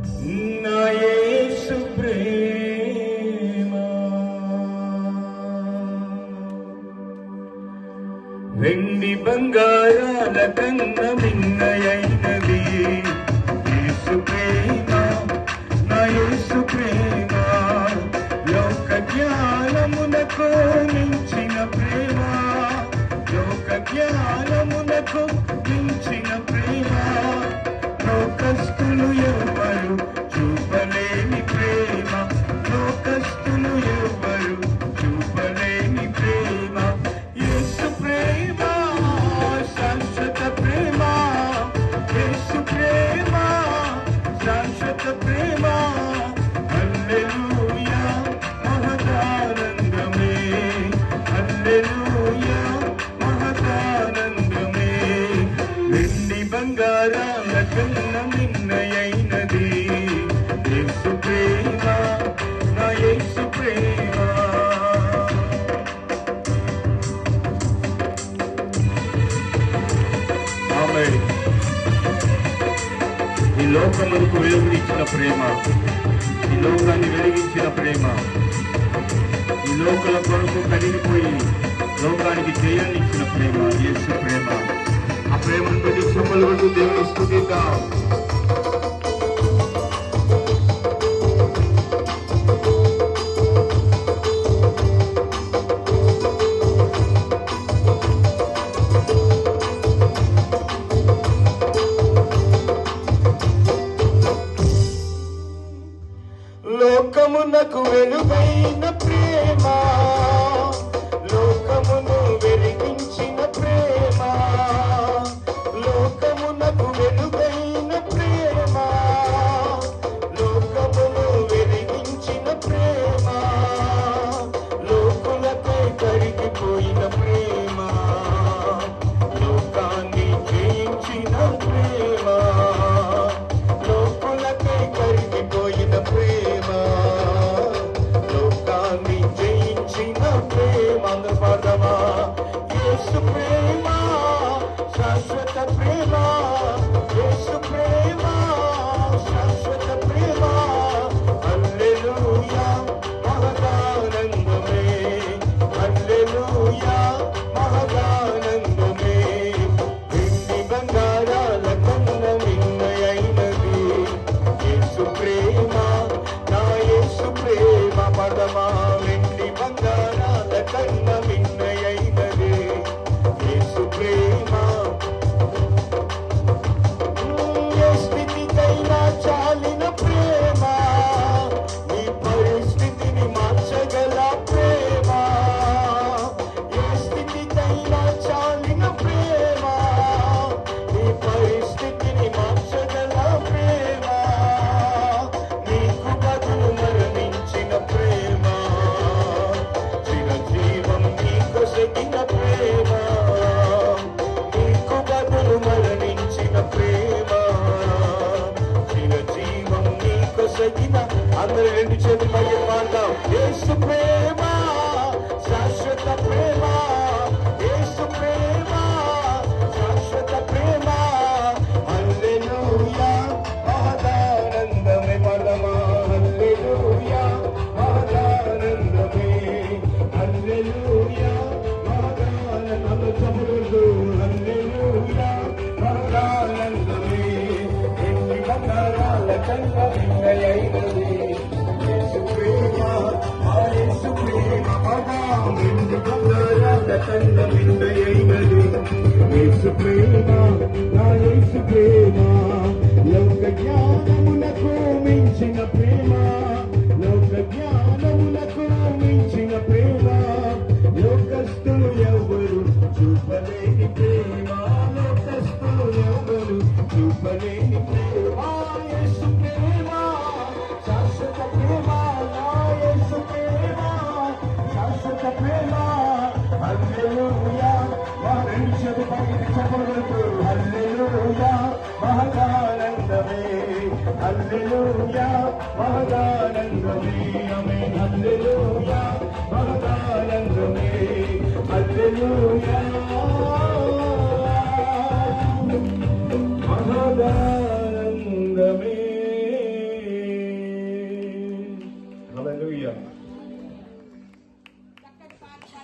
నా యేసు ప్రేమ వెండి బంగారాల కన్నా మిన్నయైనది. యేసు ప్రేమ, నా యేసు ప్రేమ, లోక జ్ఞానమునకు మించిన ప్రేమ, లోక జ్ఞానమునకు మించిన ప్రేమ, లోకస్తులు ఎవరు చూపలేని ప్రేమ, లోకస్తులు ఎవరు చూపలేని ప్రేమ. యేసు ప్రేమ శాశ్వత ప్రేమ, యేసు ప్రేమ శాశ్వత ప్రేమ. హల్లెలూయా మహదానందమే, హల్లెలూయా మహదానందమే. వెండి బంగారాల కన్నా మిన్నయైనది. యేసు ప్రేమ, నా యేసు ప్రేమ. ఆమేన్. ఈ లోకములకు వెలుగునిచ్చిన ప్రేమ, ఈ లోకాన్ని వెలిగించిన ప్రేమ, ఈ లోకల కొరకు కడిగిపోయి లోకానికి జయాన్నిచ్చిన ప్రేమ యేసు ప్రేమ. ఆ ప్రేమను బట్టి చెప్పులు కొట్టు దేవుని స్తుతిద్దాం. లోకమునకు వెలుగైన ప్రేమ, లోకమును వెలిగించిన ప్రేమ, లోకమునకు వెలుగైన ప్రేమ, లోకమును వెలిగించిన ప్రేమ, లోకులకై కరిగిపోయిన ప్రేమ, లోకాన్ని జయించిన ప్రేమ, లోకులకై కరిగిపోయిన ప్రేమ, లోకాన్ని జయించిన ప్రేమ. పదమా యేసు ప్రేమ శాశ్వత ప్రేమ, యేసు ప్రేమ శాశ్వత ప్రేమ. హల్లెలూయా మహదానందమే, హల్లెలూయా మహదానందమే. వెండి బంగారాల కన్నా మిన్నయైనది. యేసు ప్రేమ, నా యేసు ప్రేమ. పదమా వెండి బంగారాల కన్నా మిన్నయైనది. యేసు ప్రేమ. ఏ స్థితికైనా చాలిన ప్రేమ, నీ పరిస్థితిని మార్చగల ప్రేమ. ఏ స్థితికైనా చాలిన ప్రేమ, నీ పరిస్థితిని మార్చగల ప్రేమ. నీకు బదులు మరణించిన ప్రేమ, చిరజీవం నీకొసగిన ప్రేమ. నీకు బదులు మరణించిన ప్రేమ, చిరజీవం నీకొసగిన. అందరూ రెండు చేతులు పైకి పాడదాం. యేసు ప్రేమ శాశ్వత ప్రేమ, యేసు ప్రేమ శాశ్వత ప్రేమ. హల్లెలూయా మహదానందమే. పదమా హల్లెలూయా మహదానందమే, హల్లెలూయా మహదానందమే. చమురు హల్లెలూయా మహదానందమే. వెండి బంగారాల కన్నా మిన్నయైనది. యేసు ప్రేమ, ఆ యేసు ప్రేమ. వెండి బంగారాల కన్నా మిన్నయైనది. యేసు ప్రేమ, నా యేసు ప్రేమ, లోక జ్ఞానమునకు మించిన ప్రేమ, లోక జ్ఞానమునకు మించిన ప్రేమ, లోకస్తులు ఎవరు చూపలేని ప్రేమ, లోకస్తులు ఎవరు చూపలేని ప్రేమ. యేసు ప్రేమ శాశ్వత ప్రేమ, నా యేసు ప్రేమ శాశ్వత ప్రేమ. హల్లెలూయా రెండు చేతులు పైకి చెప్పగలుగుతూ హల్లెలూయా మహదానందమే, హల్లెలూయా మహదానందమే. ఆమేన్. హల్లెలూయా మహదానందమే, హల్లెలూయా మహదానందమే. హల్లెలూయా.